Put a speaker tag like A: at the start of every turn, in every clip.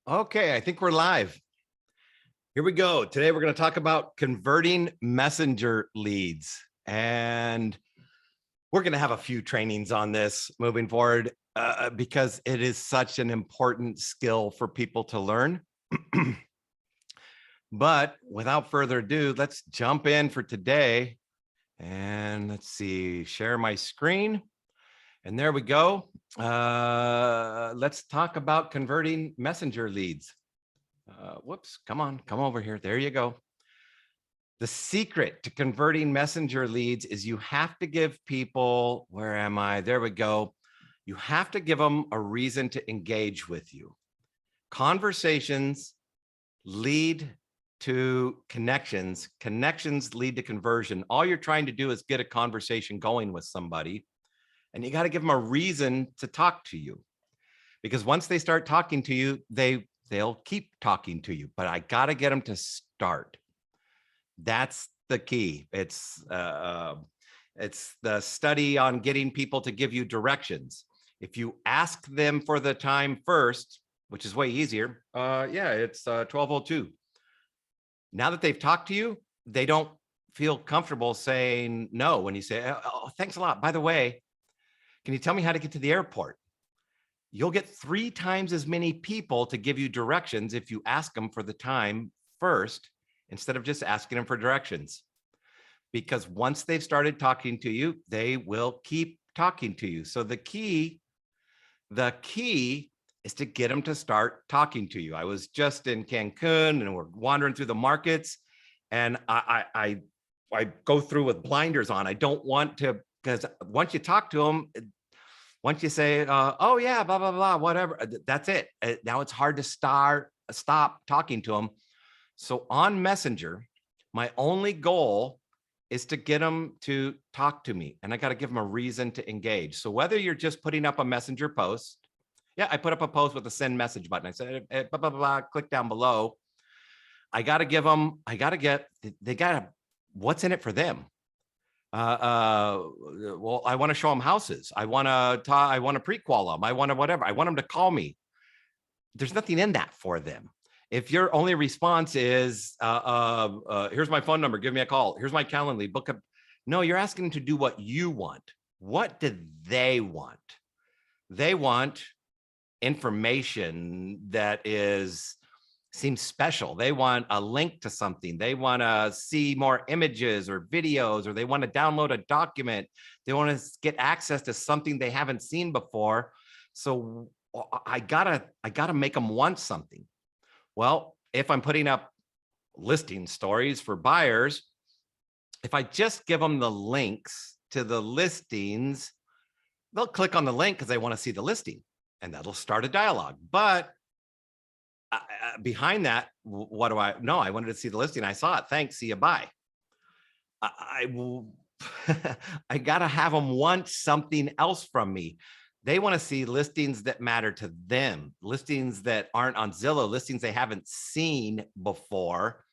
A: Okay, I think we're live. Here we go. Today we're going to talk about converting messenger leads. And we're going to have a few trainings on this moving forward because it is such an important skill for people to learn. But without further ado, let's jump in for today. And let's see, share my screen. And there we go. Let's talk about converting messenger leads. Whoops, come over here. There you go. The secret to converting messenger leads is you have to give people, where am I? There we go. You have to give them a reason to engage with you. Conversations lead to connections. Connections lead to conversion. All you're trying to do is get a conversation going with somebody, and you got to give them a reason to talk to you. Because once they start talking to you, they'll keep talking to you, but I got to get them to start. That's the key. It's the study on getting people to give you directions. If you ask them for the time first, which is way easier. Yeah, it's 12:02. Now that they've talked to you, they don't feel comfortable saying no when you say, oh, thanks a lot. By the way, can you tell me how to get to the airport? You'll get 3 times as many people to give you directions if you ask them for the time first, instead of just asking them for directions. Because once they've started talking to you, they will keep talking to you. So the key is to get them to start talking to you. I was just in Cancun and we're wandering through the markets, and I go through with blinders on. I don't want to, because once you talk to them, once you say, oh yeah, blah, blah, blah, whatever, that's it. Now it's hard to stop talking to them. So on Messenger, my only goal is to get them to talk to me, and I got to give them a reason to engage. So whether you're just putting up a Messenger post, yeah, I put up a post with a send message button. I said, blah, blah, blah, click down below. I got to give them, they got to, what's in it for them? Well, I want to show them houses. I want to pre-qual them. I want to whatever. I want them to call me. There's nothing in that for them. If your only response is, here's my phone number, give me a call. Here's my Calendly, book up. No, you're asking them to do what you want. What do they want? They want information that seems special. They want a link to something. They want to see more images or videos, or they want to download a document. They want to get access to something they haven't seen before. So I gotta make them want something. Well, if I'm putting up listing stories for buyers, if I just give them the links to the listings, they'll click on the link because they want to see the listing, and that'll start a dialogue. But behind that, what do I know? I wanted to see the listing. I saw it. Thanks. See you. Bye. I got to have them want something else from me. They want to see listings that matter to them, listings that aren't on Zillow, listings they haven't seen before.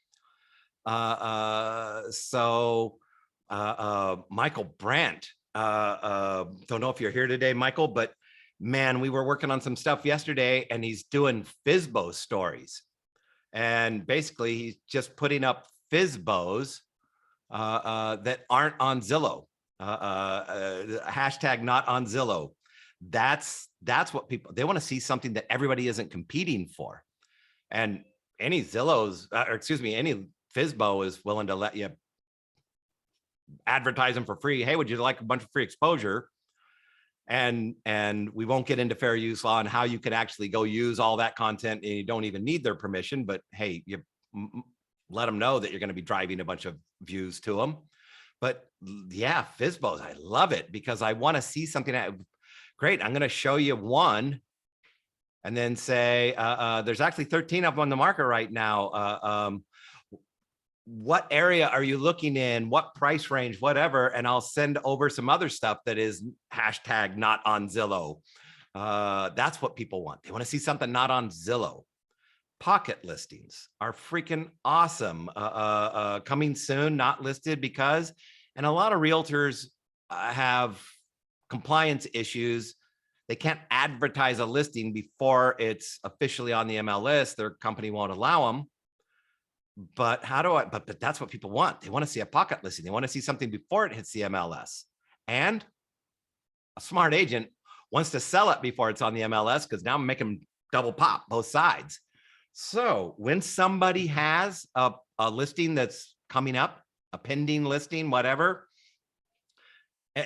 A: Michael Brandt, don't know if you're here today, Michael, but man, we were working on some stuff yesterday, and he's doing FSBO stories. And basically he's just putting up FSBOs that aren't on Zillow, hashtag not on Zillow. That's what people, they want to see something that everybody isn't competing for. And any Zillow's, any FSBO is willing to let you advertise them for free. Hey, would you like a bunch of free exposure? And we won't get into fair use law and how you can actually go use all that content, and you don't even need their permission. But hey, you let them know that you're going to be driving a bunch of views to them. But yeah, FSBOs, I love it because I want to see something. Great, I'm going to show you one, and then say, there's actually 13 of them on the market right now. What area are you looking in? What price range, whatever. And I'll send over some other stuff that is hashtag not on Zillow. That's what people want. They want to see something not on Zillow. Pocket listings are freaking awesome. Coming soon, not listed because, and a lot of realtors have compliance issues they can't advertise a listing before it's officially on the MLS. Their company won't allow them. But how do I, but that's what people want. They want to see a pocket listing. They want to see something before it hits the MLS. And a smart agent wants to sell it before it's on the MLS, because now I'm making them double pop both sides. So when somebody has a listing that's coming up, a pending listing, whatever,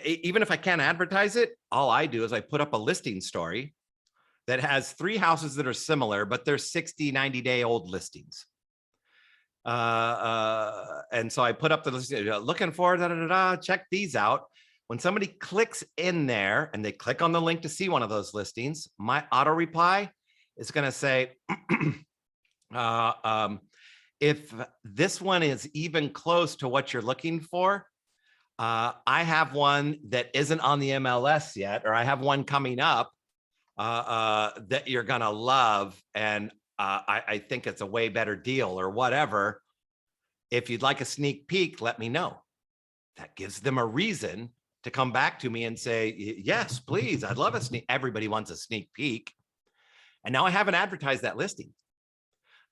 A: even if I can't advertise it, all I do is I put up a listing story that has 3 houses that are similar, but they're 60, 90-day-old listings. And so I put up the listing, looking for check these out. When somebody clicks in there and they click on the link to see one of those listings, my auto reply is going to say, if this one is even close to what you're looking for, I have one that isn't on the MLS yet, or I have one coming up that you're going to love. And I think it's a way better deal or whatever. If you'd like a sneak peek, let me know. That gives them a reason to come back to me and say, yes, please, I'd love a sneak. Everybody wants a sneak peek. And now I haven't advertised that listing.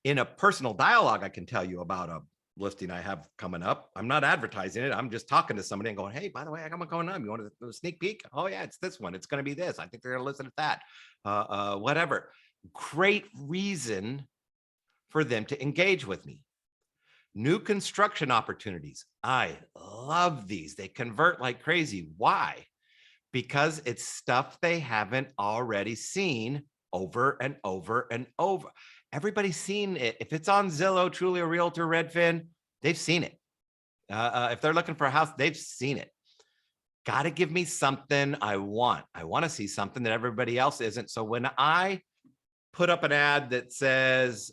A: In a personal dialogue, I can tell you about a listing I have coming up. I'm not advertising it. I'm just talking to somebody and going, hey, by the way, I got one going on. You want a sneak peek? Oh yeah, it's this one. It's going to be this. I think they're going to listen to that. Whatever. Great reason for them to engage with me. New construction opportunities. I love these. They convert like crazy. Why? Because it's stuff they haven't already seen over and over and over. Everybody's seen it. If it's on Zillow, Trulia, Realtor, Redfin, they've seen it. If they're looking for a house, they've seen it. Got to give me something I want. I want to see something that everybody else isn't. So when I put up an ad that says,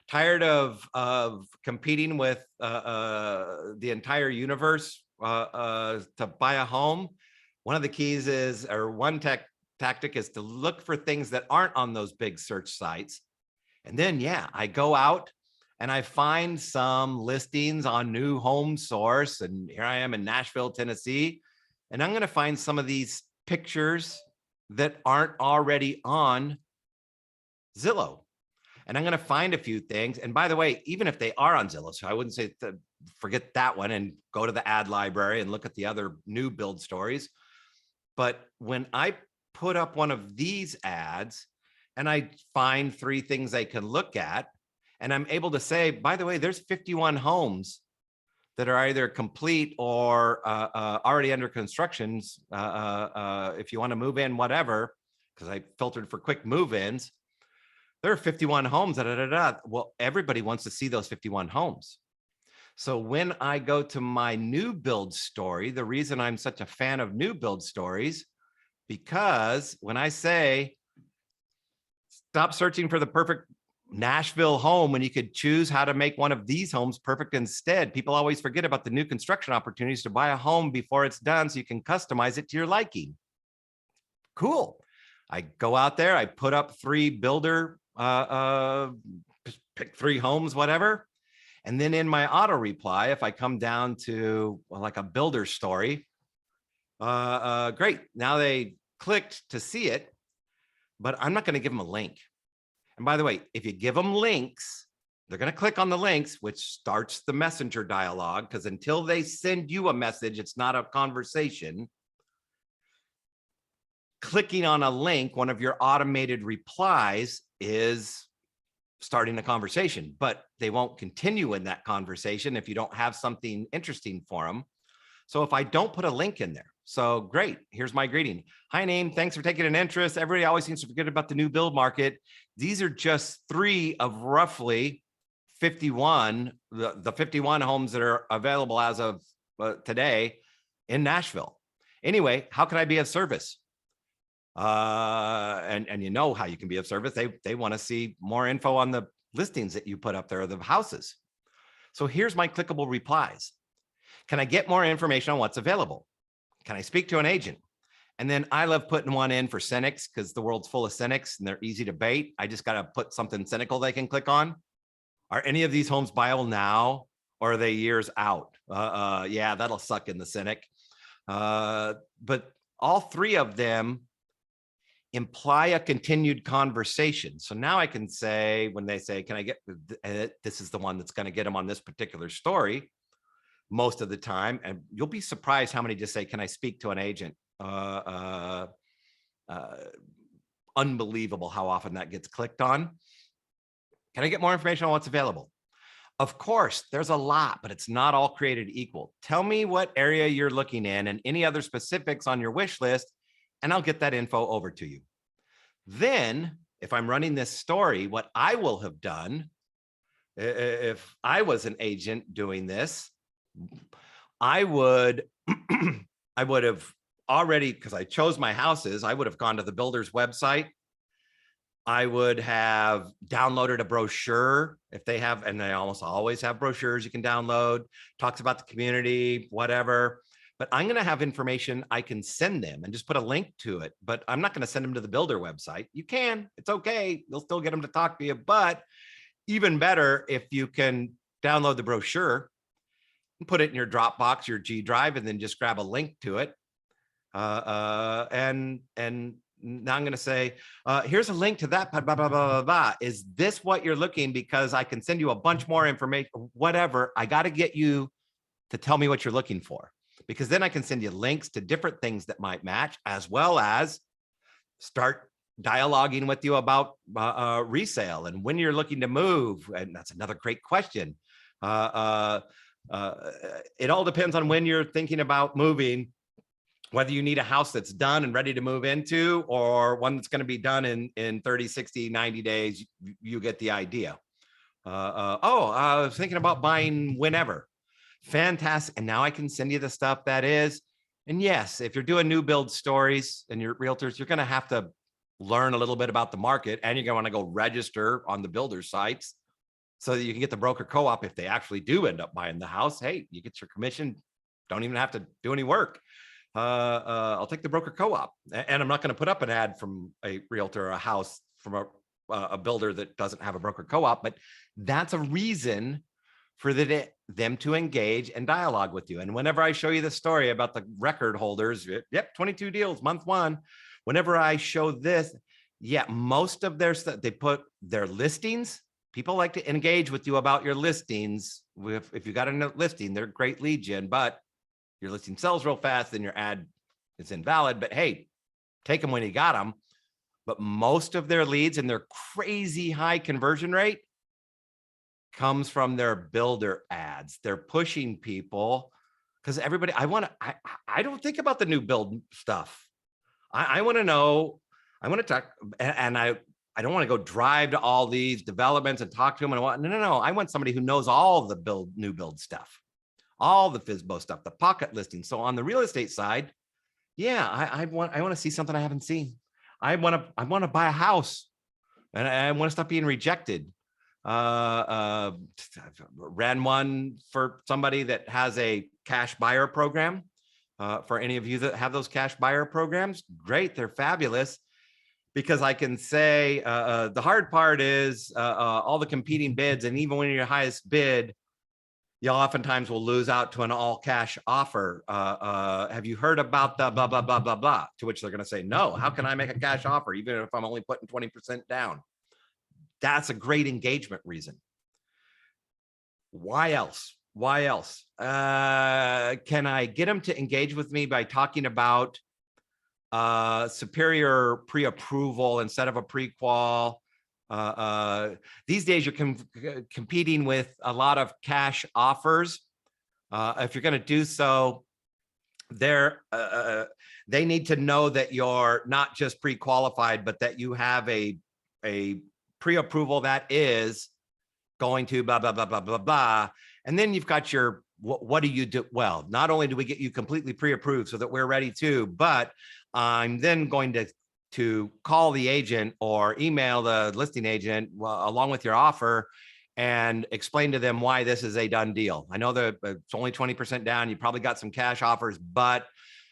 A: tired of competing with the entire universe to buy a home, one of the keys is, or one tactic is to look for things that aren't on those big search sites. And then, yeah, I go out and I find some listings on New Home Source. And here I am in Nashville, Tennessee. And I'm going to find some of these pictures that aren't already on Zillow. And I'm going to find a few things. And by the way, even if they are on Zillow, so I wouldn't say forget that one and go to the ad library and look at the other new build stories. But when I put up one of these ads and I find 3 things I can look at, and I'm able to say, by the way, there's 51 homes that are either complete or already under constructions. If you want to move in, whatever, because I filtered for quick move-ins, there are 51 homes. Well, everybody wants to see those 51 homes. So when I go to my new build story, the reason I'm such a fan of new build stories, because when I say stop searching for the perfect Nashville home when you could choose how to make one of these homes perfect instead, people always forget about the new construction opportunities to buy a home before it's done so you can customize it to your liking. Cool. I go out there, I put up 3 builder, pick 3 homes, whatever. And then in my auto reply, if I come down to like a builder story, great. Now they clicked to see it, but I'm not going to give them a link. And by the way, if you give them links, they're going to click on the links, which starts the messenger dialogue, because until they send you a message, it's not a conversation. Clicking on a link, one of your automated replies, is starting a conversation, but they won't continue in that conversation if you don't have something interesting for them. So if I don't put a link in there, so great, here's my greeting. Hi, name, thanks for taking an interest. Everybody always seems to forget about the new build market. These are just 3 of roughly 51, the 51 homes that are available as of today in Nashville. Anyway, how can I be of service? And you know how you can be of service. They want to see more info on the listings that you put up there, the houses. So here's my clickable replies. Can I get more information on what's available? Can I speak to an agent? And then I love putting one in for cynics, because the world's full of cynics and they're easy to bait. I just got to put something cynical they can click on. Are any of these homes buyable now, or are they years out? Yeah, that'll suck in the cynic. But all three of them imply a continued conversation. So now I can say, when they say, can I get, this is the one that's going to get them on this particular story most of the time. And you'll be surprised how many just say, can I speak to an agent? Unbelievable how often that gets clicked on. Can I get more information on what's available? Of course, there's a lot, but it's not all created equal. Tell me what area you're looking in and any other specifics on your wish list, and I'll get that info over to you. Then, if I'm running this story, what I will have done, if I was an agent doing this, I would have already, because I chose my houses, I would have gone to the builder's website. I would have downloaded a brochure if they have, and they almost always have brochures you can download, talks about the community, whatever. But I'm going to have information I can send them and just put a link to it. But I'm not going to send them to the builder website. You can, it's okay. You'll still get them to talk to you. But even better if you can download the brochure and put it in your Dropbox, your G Drive, and then just grab a link to it. And now I'm going to say, here's a link to that, blah, blah, blah, blah, blah. Is this what you're looking? Because I can send you a bunch more information, whatever. I got to get you to tell me what you're looking for, because then I can send you links to different things that might match, as well as start dialoguing with you about resale and when you're looking to move. And that's another great question. It all depends on when you're thinking about moving, whether you need a house that's done and ready to move into, or one that's going to be done in 30, 60, 90 days. You get the idea. I was thinking about buying whenever. Fantastic. And now I can send you the stuff that is. And yes, if you're doing new build stories and you're realtors, you're going to have to learn a little bit about the market, and you're going to want to go register on the builder sites so that you can get the broker co-op. If they actually do end up buying the house, hey, you get your commission. Don't even have to do any work. I'll take the broker co-op, and I'm not going to put up an ad from a realtor or a house from a builder that doesn't have a broker co-op, but that's a reason for them to engage and dialogue with you. And whenever I show you the story about the record holders, yep, 22 deals, month one, whenever I show this, yeah, most of their stuff, they put their listings. People like to engage with you about your listings. If you got a listing, they're great lead gen, but your listing sells real fast, then your ad is invalid. But hey, take them when you got them. But most of their leads and their crazy high conversion rate comes from their builder ads. They're pushing people because everybody, I don't think about the new build stuff. I want to know, I want to talk, and I don't want to go drive to all these developments and talk to them. No. I want somebody who knows all the new build stuff, all the FSBO stuff, the pocket listing. So on the real estate side, yeah, I want to see something I haven't seen. I want to buy a house, and I want to stop being rejected. Ran one for somebody that has a cash buyer program. For any of you that have those cash buyer programs, great, they're fabulous. Because I can say the hard part is all the competing bids, and even when you're your highest bid, you oftentimes will lose out to an all cash offer. Have you heard about the blah, blah, blah, blah, blah? To which they're going to say, no, how can I make a cash offer even if I'm only putting 20% down? That's a great engagement reason. Why else? Why else? Can I get them to engage with me by talking about superior pre-approval instead of a pre-qual? These days you're competing with a lot of cash offers. If you're going to do so, they need to know that you're not just pre-qualified, but that you have a pre-approval that is going to blah, blah, blah, blah, blah, blah. And then you've got your, what do you do? Well, not only do we get you completely pre-approved so that we're ready to, but I'm then going to call the agent or email the listing agent along with your offer and explain to them why this is a done deal. I know that it's only 20% down. You probably got some cash offers, but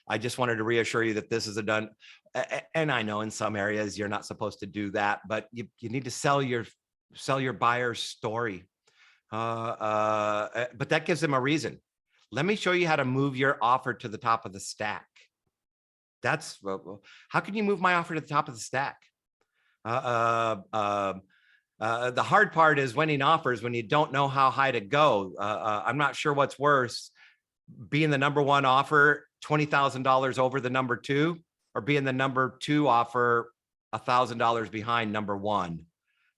A: I just wanted to reassure you that this is a done. And I know in some areas you're not supposed to do that, but you need to sell your buyer's story. But that gives them a reason. Let me show you how to move your offer to the top of the stack. That's how can you move my offer to the top of the stack? The hard part is winning offers when you don't know how high to go. I'm not sure what's worse, being the number one offer $20,000 over the number two, or being the number two offer $1,000 behind number one.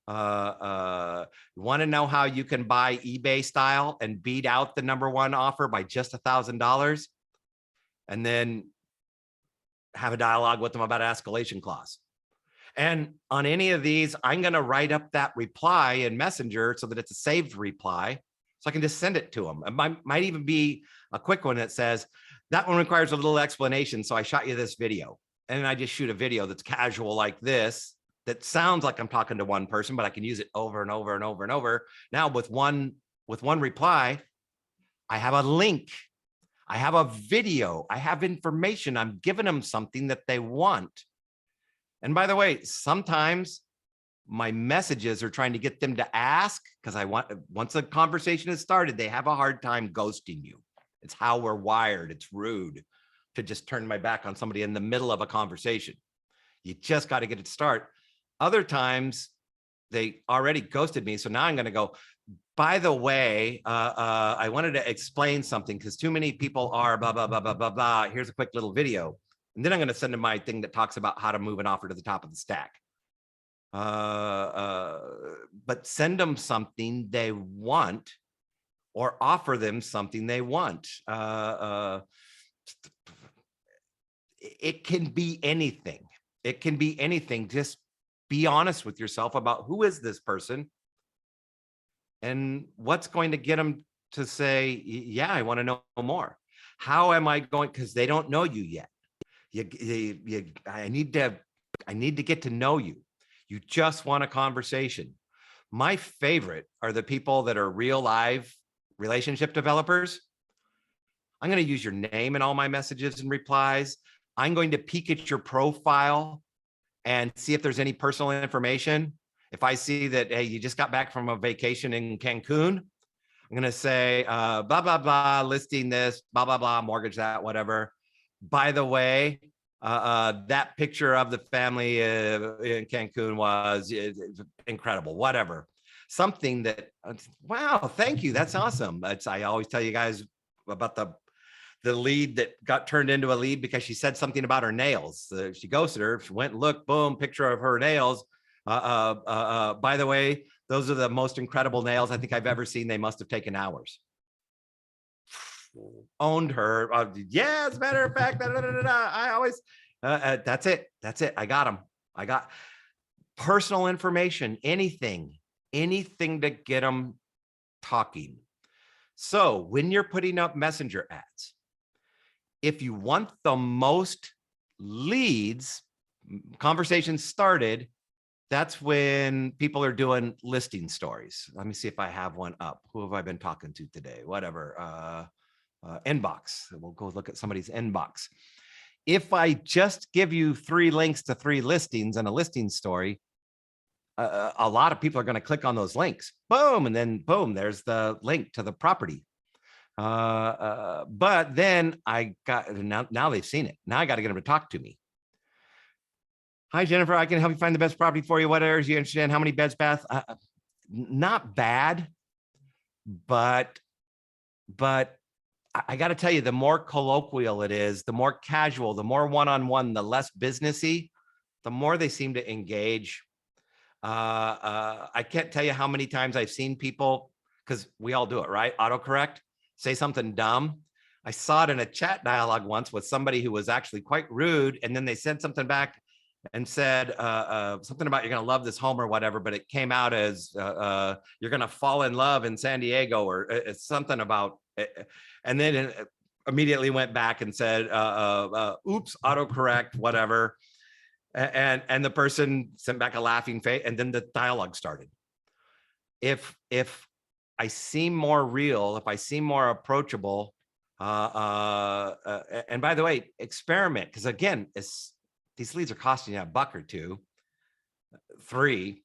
A: You want to know how you can buy eBay style and beat out the number one offer by just $1,000, and then have a dialogue with them about escalation clause. And on any of these, I'm going to write up that reply in Messenger so that it's a saved reply, so I can just send it to them. It might even be a quick one that says, that one requires a little explanation, so I shot you this video. And I just shoot a video that's casual like this, that sounds like I'm talking to one person, but I can use it over and over and over and over. Now with one reply, I have a link, I have a video, I have information. I'm giving them something that they want. And by the way, sometimes my messages are trying to get them to ask, because once a conversation is started, they have a hard time ghosting you. It's how we're wired. It's rude to just turn my back on somebody in the middle of a conversation. You just got to get it started. Other times they already ghosted me. So now I'm going to go, by the way, I wanted to explain something because too many people are blah, blah, blah, blah, blah, blah. Here's a quick little video. And then I'm going to send them my thing that talks about how to move an offer to the top of the stack. But send them something they want, or offer them something they want. It can be anything. It can be anything. Just be honest with yourself about who is this person and what's going to get them to say, yeah, I want to know more. How am I going? Because they don't know you yet. I need to get to know you. You just want a conversation. My favorite are the people that are real live relationship developers. I'm going to use your name in all my messages and replies. I'm going to peek at your profile and see if there's any personal information. If I see that, hey, you just got back from a vacation in Cancun, I'm going to say, blah, blah, blah, listing this, blah, blah, blah, mortgage that, whatever. By the way, that picture of the family in Cancun was incredible, whatever. Something that, wow, thank you. That's awesome. I always tell you guys about the lead that got turned into a lead because she said something about her nails. She ghosted her. She went and looked, boom, picture of her nails. By the way, those are the most incredible nails I think I've ever seen. They must have taken hours. Owned her. Yeah, as a matter of fact, I always, that's it. That's it. I got them. I got personal information, anything to get them talking. So when you're putting up messenger ads, if you want the most leads, conversations started, that's when people are doing listing stories. Let me see if I have one up. Who have I been talking to today? Whatever. Inbox. We'll go look at somebody's inbox. If I just give you 3 links to 3 listings and a listing story, a lot of people are going to click on those links. Boom. And then boom, there's the link to the property. But then I got, now they've seen it. Now I got to get them to talk to me. Hi, Jennifer. I can help you find the best property for you. What areas you interested in? How many beds, bath? Not bad, but I got to tell you, the more colloquial it is, the more casual, the more one-on-one, the less businessy, the more they seem to engage. I can't tell you how many times I've seen people, because we all do it, right? Autocorrect, say something dumb. I saw it in a chat dialogue once with somebody who was actually quite rude, and then they said something back and said something about you're going to love this home or whatever, but it came out as you're going to fall in love in San Diego, or it's something about, and then it immediately went back and said, oops, autocorrect, whatever. And the person sent back a laughing face, and then the dialogue started. If I seem more real, if I seem more approachable, and by the way, experiment, because again, these leads are costing you $1 or $2, 3,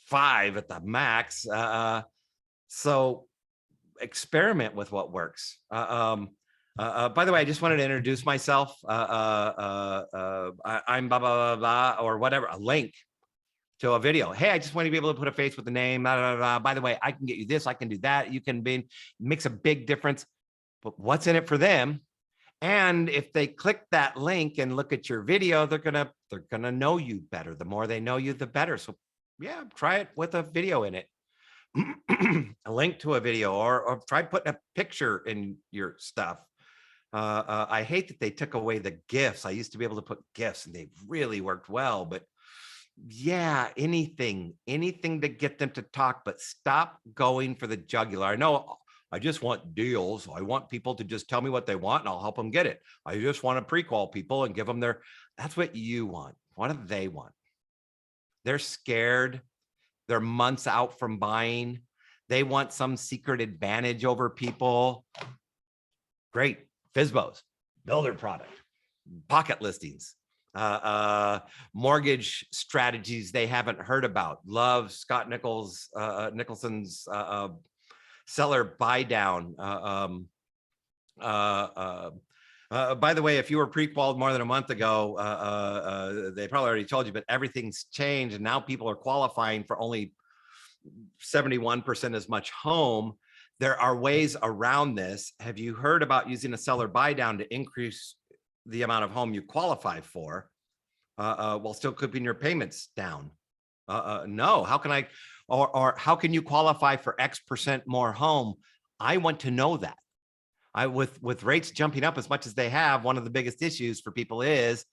A: 5 at the max. So experiment with what works. By the way, I just wanted to introduce myself. I'm blah, blah, blah, blah, or whatever, a link to a video. Hey, I just want to be able to put a face with the name. Blah, blah, blah. By the way, I can get you this, I can do that. You can be, makes a big difference, but what's in it for them? And if they click that link and look at your video, they're gonna know you better. The more they know you, the better. So yeah, try it with a video in it. A link to a video, or try putting a picture in your stuff. I hate that they took away the GIFs. I used to be able to put GIFs and they really worked well, but yeah, anything to get them to talk, but stop going for the jugular. I know I just want deals. I want people to just tell me what they want and I'll help them get it. I just want to pre-qual people and give them that's what you want. What do they want? They're scared. They're months out from buying. They want some secret advantage over people. Great. FSBOs, builder product, pocket listings, mortgage strategies they haven't heard about. Love Scott Nicholson's seller buy down. By the way, if you were pre-qualified more than a month ago, they probably already told you, but everything's changed and now people are qualifying for only 71% as much home. There are ways around this. Have you heard about using a seller buy down to increase the amount of home you qualify for while still keeping your payments down? No. How can I, or how can you qualify for X% more home? I want to know that. With rates jumping up as much as they have, one of the biggest issues for people is,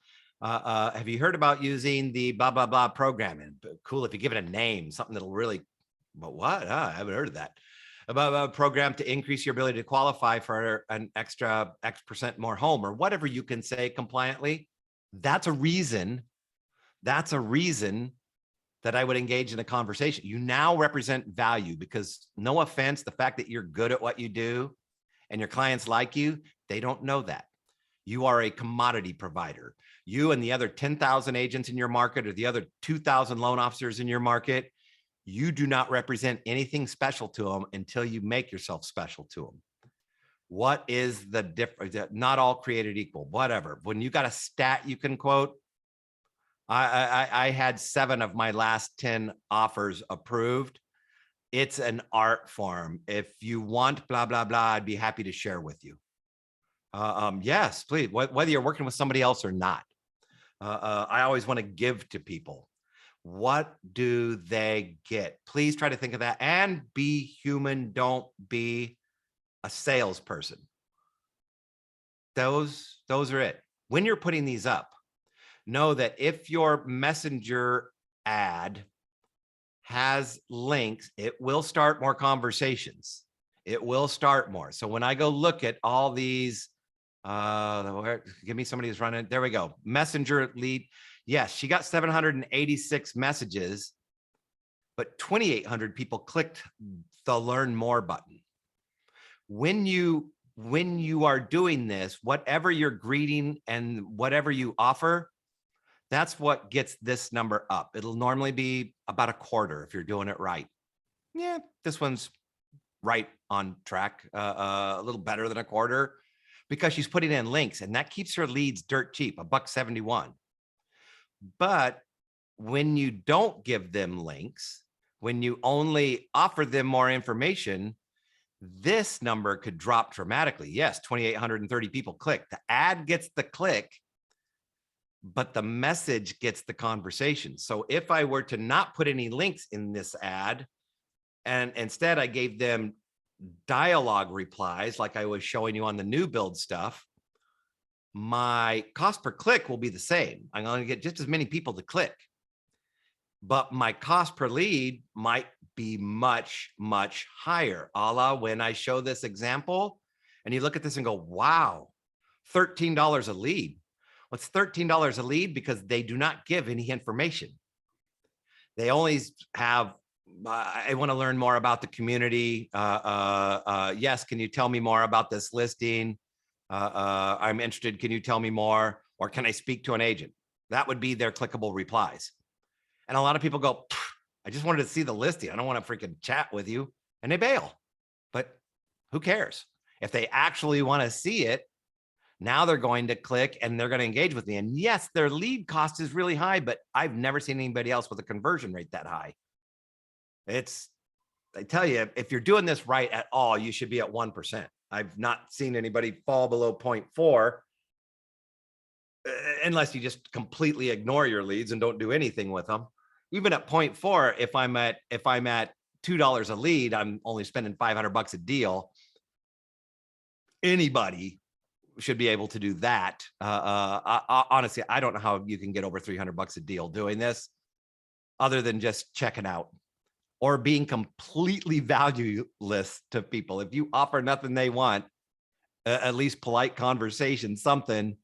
A: have you heard about using the blah, blah, blah program? And cool if you give it a name, something that'll really, but what? I haven't heard of that. About a program to increase your ability to qualify for an extra X% more home, or whatever you can say compliantly. That's a reason that I would engage in a conversation. You now represent value, because no offense, the fact that you're good at what you do and your clients like you, they don't know that. You are a commodity provider. You and the other 10,000 agents in your market, or the other 2,000 loan officers in your market, you do not represent anything special to them until you make yourself special to them. What is the difference? Not all created equal, whatever. When you got a stat you can quote, I had 7 of my last 10 offers approved. It's an art form. If you want blah, blah, blah, I'd be happy to share with you. Yes, please, whether you're working with somebody else or not. I always want to give to people. What do they get? Please try to think of that and be human. Don't be a salesperson. Those are it. When you're putting these up, know that if your messenger ad has links, it will start more conversations. It will start more. So when I go look at all these, give me somebody who's running. There we go. Messenger lead. Yes, she got 786 messages, but 2,800 people clicked the learn more button. When you are doing this, whatever you're greeting and whatever you offer, that's what gets this number up. It'll normally be about a quarter if you're doing it right. Yeah, this one's right on track, a little better than a quarter, because she's putting in links, and that keeps her leads dirt cheap, $1.71. But when you don't give them links, when you only offer them more information, this number could drop dramatically. Yes, 2,830 people click. The ad gets the click, but the message gets the conversation. So if I were to not put any links in this ad, and instead I gave them dialogue replies like I was showing you on the new build stuff, my cost per click will be the same. I'm going to get just as many people to click, but my cost per lead might be much, much higher. A la when I show this example and you look at this and go, wow, $13 a lead. What's $13 a lead? Because they do not give any information. They only have, I want to learn more about the community. Yes, can you tell me more about this listing? I'm interested. Can you tell me more? Or can I speak to an agent? That would be their clickable replies. And a lot of people go, I just wanted to see the listing. I don't want to freaking chat with you. And they bail. But who cares? If they actually want to see it, now they're going to click and they're going to engage with me. And yes, their lead cost is really high, but I've never seen anybody else with a conversion rate that high. I tell you, if you're doing this right at all, you should be at 1%. I've not seen anybody fall below 0.4 unless you just completely ignore your leads and don't do anything with them. Even at 0.4, if I'm at $2 a lead, I'm only spending $500 a deal. Anybody should be able to do that. Honestly, I don't know how you can get over $300 a deal doing this other than just checking out or being completely valueless to people. If you offer nothing they want, at least polite conversation, something,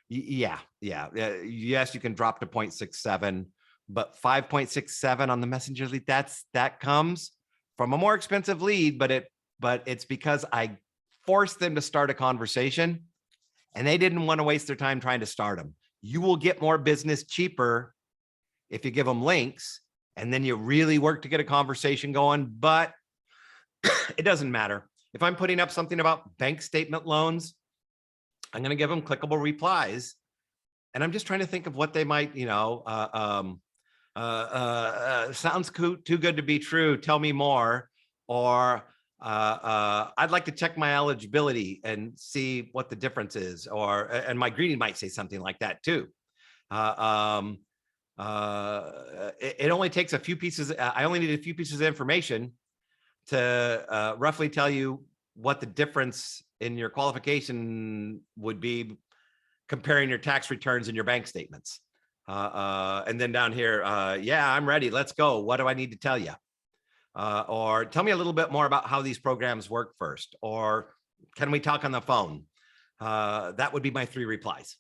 A: yes, you can drop to 0.67, but 5.67 on the messenger lead, that comes from a more expensive lead, but it's because I forced them to start a conversation and they didn't want to waste their time trying to start them. You will get more business cheaper if you give them links and then you really work to get a conversation going, but it doesn't matter. If I'm putting up something about bank statement loans, I'm going to give them clickable replies. And I'm just trying to think of what they might, sounds too good to be true. Tell me more. Or I'd like to check my eligibility and see what the difference is. And my greeting might say something like that too. It only takes a few pieces. I only need a few pieces of information to roughly tell you what the difference in your qualification would be comparing your tax returns and your bank statements. And then down here, yeah, I'm ready. Let's go. What do I need to tell you? Or tell me a little bit more about how these programs work first. Or can we talk on the phone? That would be my 3 replies.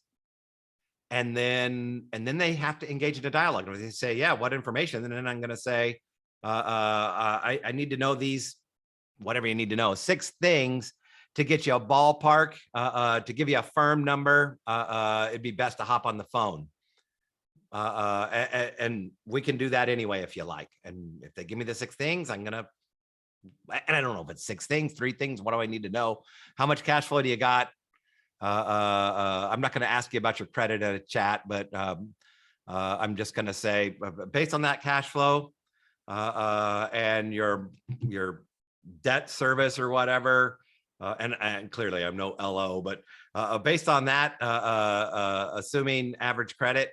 A: And then they have to engage in a dialogue. They say, yeah, what information? And then I'm going to say, I need to know these, whatever you need to know, 6 things to get you a ballpark, to give you a firm number. It'd be best to hop on the phone. And we can do that anyway, if you like. And if they give me the 6 things, and I don't know if it's 6 things, 3 things. What do I need to know? How much cash flow do you got? I'm not going to ask you about your credit in a chat, but I'm just going to say, based on that cash flow and your debt service or whatever, and clearly I'm no LO, but based on that, assuming average credit,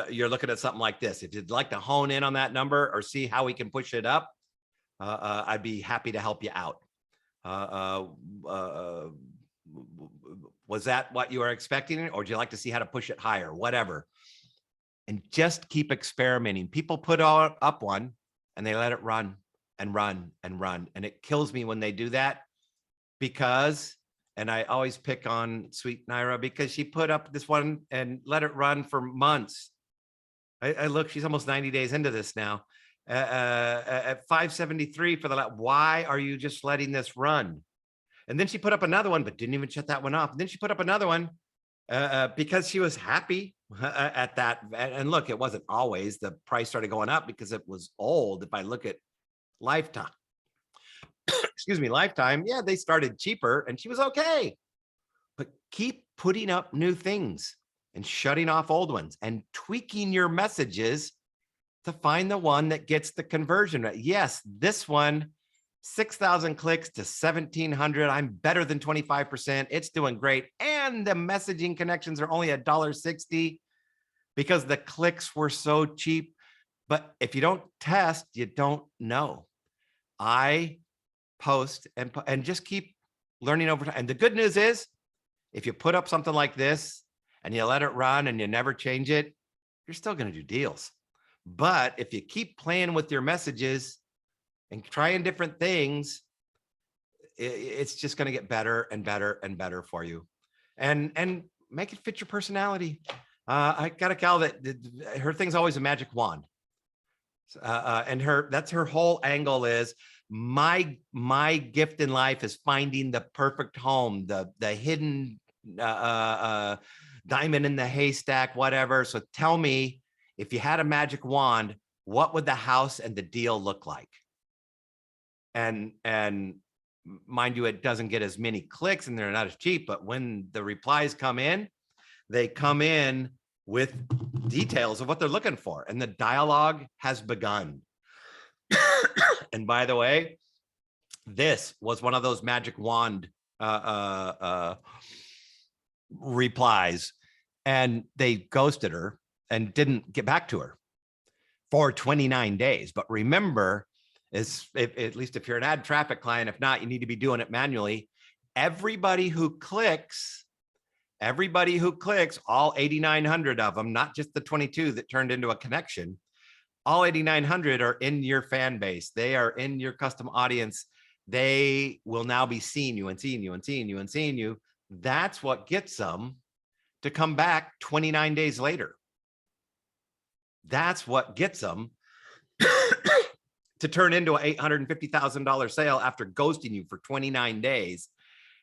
A: you're looking at something like this. If you'd like to hone in on that number or see how we can push it up, I'd be happy to help you out. Was that what you were expecting, or do you like to see how to push it higher? Whatever. And just keep experimenting. People put up one and they let it run and run and run. And it kills me when they do that because, and I always pick on Sweet Naira because she put up this one and let it run for months. I look, she's almost 90 days into this now. At 573 for the why are you just letting this run? And then she put up another one, but didn't even shut that one off. And then she put up another one because she was happy at that. And look, it wasn't always. The price started going up because it was old. If I look at Lifetime, excuse me, Lifetime, yeah, they started cheaper and she was okay. But keep putting up new things and shutting off old ones and tweaking your messages to find the one that gets the conversion rate. Yes, this one, 6,000 clicks to 1,700. I'm better than 25%. It's doing great. And the messaging connections are only $1.60 because the clicks were so cheap. But if you don't test, you don't know. I post and just keep learning over time. And the good news is, if you put up something like this and you let it run and you never change it, you're still going to do deals. But if you keep playing with your messages and trying different things, it's just going to get better and better and better for you. And make it fit your personality. I got a gal that her thing's always a magic wand. And that's her whole angle is my gift in life is finding the perfect home, the hidden diamond in the haystack, whatever. So tell me, if you had a magic wand, what would the house and the deal look like? And mind you, it doesn't get as many clicks and they're not as cheap, but when the replies come in, they come in with details of what they're looking for, and the dialogue has begun. And by the way, this was one of those magic wand replies, and they ghosted her and didn't get back to her for 29 days. But remember, at least if you're an ad traffic client, if not, you need to be doing it manually. Everybody who clicks, all 8,900 of them, not just the 22 that turned into a connection, all 8,900 are in your fan base. They are in your custom audience. They will now be seeing you and seeing you and seeing you and seeing you. That's what gets them to come back 29 days later. That's what gets them to turn into an $850,000 sale after ghosting you for 29 days.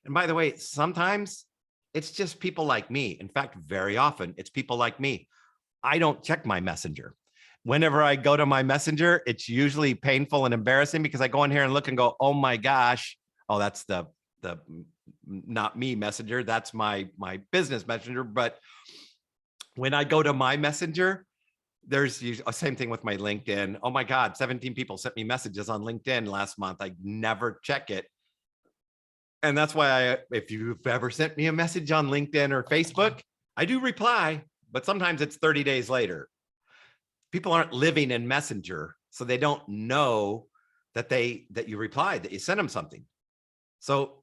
A: And by the way, sometimes it's just people like me. In fact, very often it's people like me. I don't check my messenger. Whenever I go to my messenger, it's usually painful and embarrassing because I go in here and look and go, oh my gosh, oh, that's the not me messenger. That's my business messenger. But when I go to my messenger, there's usually the same thing with my LinkedIn. Oh my God, 17 people sent me messages on LinkedIn last month. I never check it. And that's why if you've ever sent me a message on LinkedIn or Facebook, I do reply, but sometimes it's 30 days later. People aren't living in Messenger, so they don't know that you replied, that you sent them something. So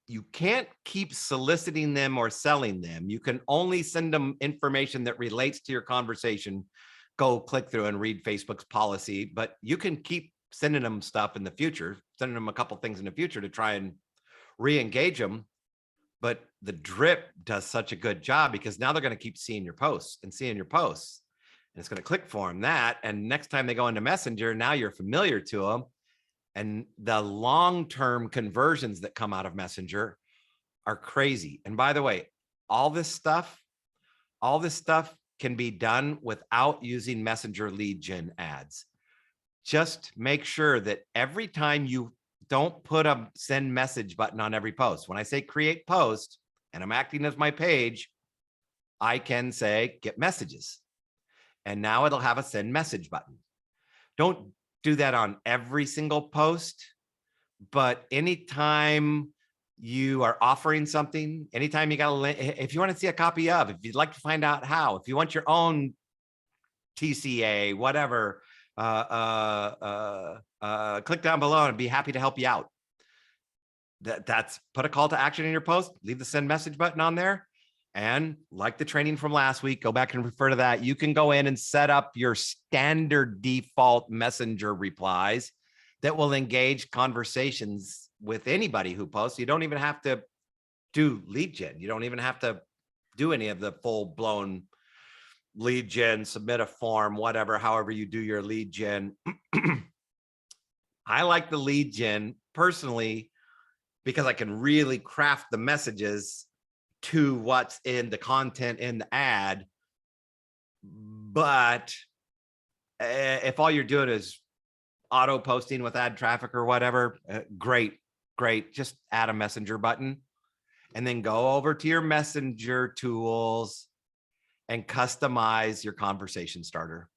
A: you can't keep soliciting them or selling them. You can only send them information that relates to your conversation. Go click through and read Facebook's policy, but you can keep sending them stuff in the future, sending them a couple things in the future to try and re-engage them. But the drip does such a good job because now they're going to keep seeing your posts and seeing your posts. And it's going to click for them that. And next time they go into Messenger, now you're familiar to them. And the long-term conversions that come out of Messenger are crazy. And by the way, all this stuff can be done without using Messenger lead gen ads. Just make sure that every time you don't put a send message button on every post. When I say create post and I'm acting as my page, I can say get messages. And now it'll have a send message button. Don't do that on every single post, but anytime you are offering something, anytime you got a link, if you want to see a copy of, if you'd like to find out how, if you want your own TCA, whatever, click down below and I'd be happy to help you out. That's put a call to action in your post, leave the send message button on there. And like the training from last week, go back and refer to that. You can go in and set up your standard default messenger replies that will engage conversations with anybody who posts. You don't even have to do lead gen. You don't even have to do any of the full blown lead gen, submit a form, whatever, however you do your lead gen. I like the lead gen personally because I can really craft the messages to what's in the content in the ad. But if all you're doing is auto posting with ad traffic or whatever, great. Just add a messenger button and then go over to your messenger tools and customize your conversation starter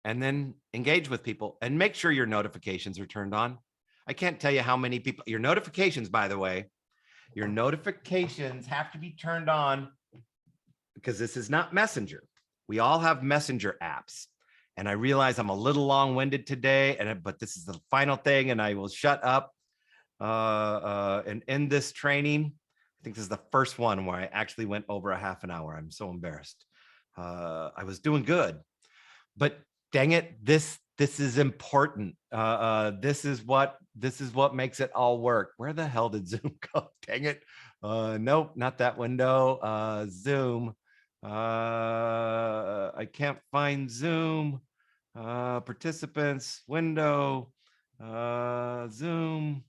A: and then engage with people and make sure your notifications are turned on. I can't tell you how many people, your notifications, by the way, your notifications have to be turned on because this is not Messenger. We all have Messenger apps. And I realize I'm a little long-winded today, but this is the final thing and I will shut up and end this training. I think this is the first one where I actually went over a half an hour. I'm so embarrassed. I was doing good, but dang it, this is important. This is what makes it all work. Where the hell did Zoom go? Dang it. Nope, not that window. Zoom. I can't find Zoom. Participants, window, Zoom.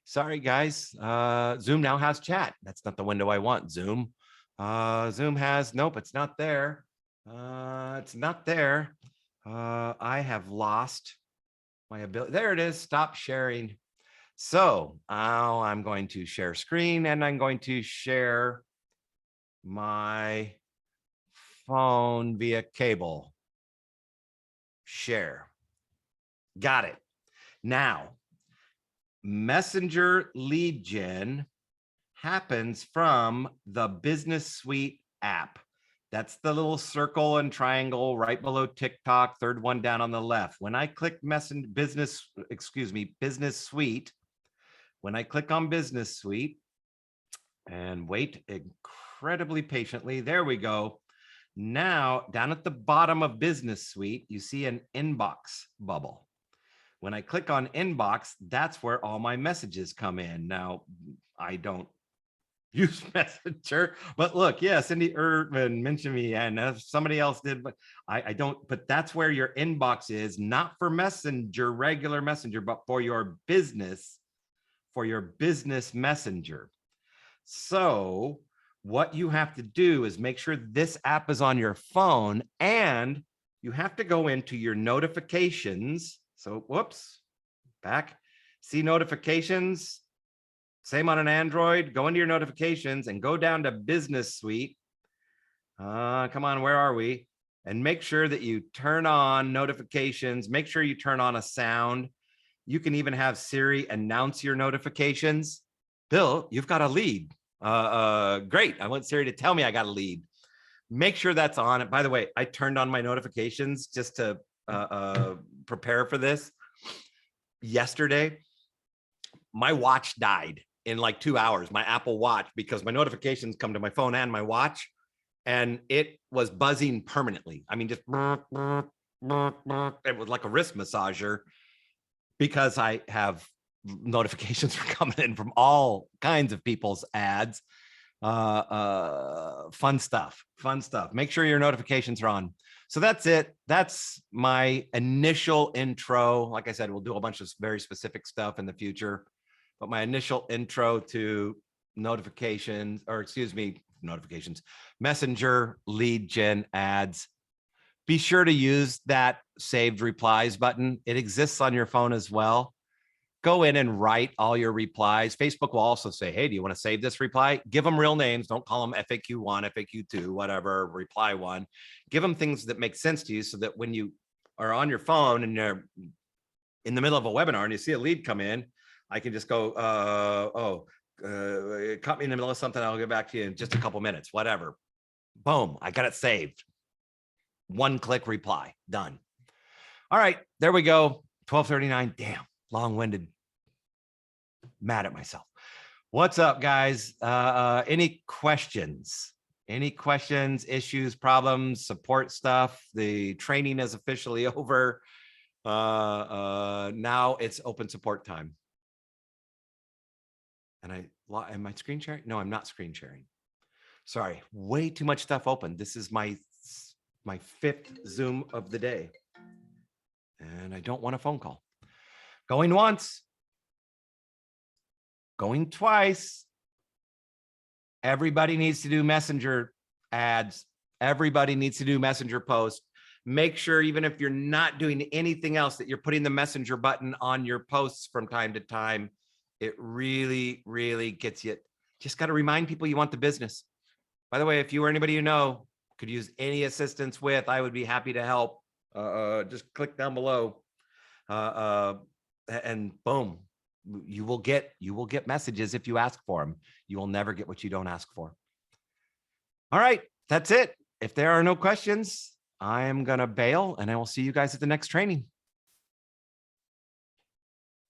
A: Sorry, guys. Zoom now has chat. That's not the window I want. Zoom. Zoom has, nope, it's not there. It's not there. I have lost my ability. There it is. Stop sharing. So now I'm going to share screen and I'm going to share my phone via cable. Share. Got it. Now, Messenger lead gen happens from the Business Suite app. That's the little circle and triangle right below TikTok, third one down on the left. When I click Business Suite, when I click on Business Suite and wait incredibly patiently, there we go. Now, down at the bottom of Business Suite, you see an inbox bubble. When I click on inbox, that's where all my messages come in. Now, I don't use Messenger, but look, yeah, Cindy Erdman mentioned me, and somebody else did, but I don't, but that's where your inbox is, not for Messenger, regular Messenger, but for your business Messenger. So what you have to do is make sure this app is on your phone, and you have to go into your notifications. So whoops, back, see notifications, same on an Android, go into your notifications and go down to Business Suite. Come on, where are we? And make sure that you turn on notifications, make sure you turn on a sound. You can even have Siri announce your notifications. Bill, you've got a lead. Great, I want Siri to tell me I got a lead. Make sure that's on. By the way, I turned on my notifications just to prepare for this. Yesterday, my watch died in like 2 hours, my Apple Watch, because my notifications come to my phone and my watch, and it was buzzing permanently. I mean, just it was like a wrist massager, because I have notifications coming in from all kinds of people's ads. Fun stuff. Make sure your notifications are on. So that's it. That's my initial intro. Like I said, we'll do a bunch of very specific stuff in the future, but my initial intro to notifications, Messenger lead gen ads. Be sure to use that saved replies button. It exists on your phone as well. Go in and write all your replies. Facebook will also say, hey, do you want to save this reply? Give them real names. Don't call them FAQ1, FAQ2, whatever, reply one. Give them things that make sense to you, so that when you are on your phone and you're in the middle of a webinar and you see a lead come in, I can just go, it caught me in the middle of something. I'll get back to you in just a couple minutes, whatever. Boom, I got it saved. One click reply, done. All right, there we go. 12:39, damn, long-winded, mad at myself. What's up, guys? Any questions? Any questions, issues, problems, support stuff? The training is officially over. Now it's open support time. And am I screen sharing? No, I'm not screen sharing. Sorry, way too much stuff open. This is my 5th Zoom of the day, and I don't want a phone call. Going once, going twice. Everybody needs to do Messenger ads. Everybody needs to do Messenger posts. Make sure, even if you're not doing anything else, that you're putting the Messenger button on your posts from time to time. It really, really gets you. Just got to remind people you want the business. By the way, if you or anybody you know could use any assistance with, I would be happy to help. Just click down below, and boom, you will get messages if you ask for them. You will never get what you don't ask for. All right, that's it. If there are no questions, I am gonna bail, and I will see you guys at the next training.